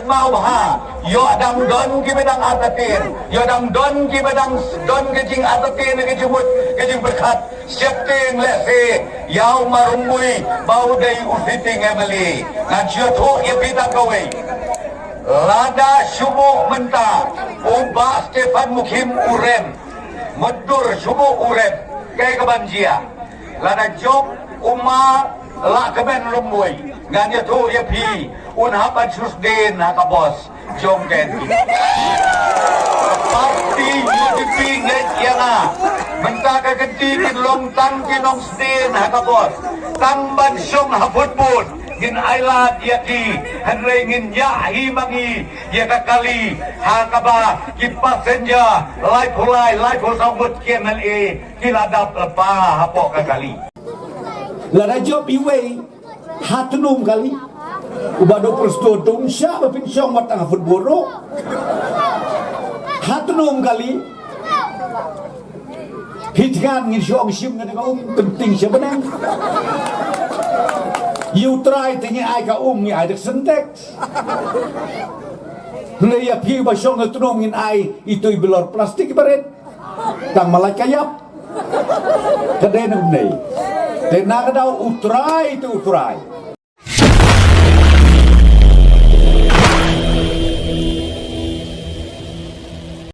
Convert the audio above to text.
mau bah yo dam don ki bedang atatin yo dam don ki bedang don ke jing atatin ke jumut ke jing berkat septing lese yau marumui bau dai ufiting emali ngan joto ye pita kowe lada subuh menta ubah Stefan Mukim urem medur subuh urem kaya kebanjia lada job umma la keben lumbui ngan joto ye pi unhapan susden hakabos jom kenti parti UDP nget yana mentaka kenti kin long tang kinong sden hakabos tangban syong haputpun ngin ailat yaki hanre ngin yahi mangi yakakali hakaba kipasenja lai pulsambut KMLA kiladap lepa hapok kakali lada job iwe hatunum kali ubado perstodong siya mapinsyong matang futbolo hatunum kali hitkan ngin syong sim nga penting siya benang you try tingin ay ka ni ay dagsantek Laya pi ba syong nga tunong ngin ay ito'y bilor plastik barit tang malay kayap kaday nang nay tenaka daw utray ito utray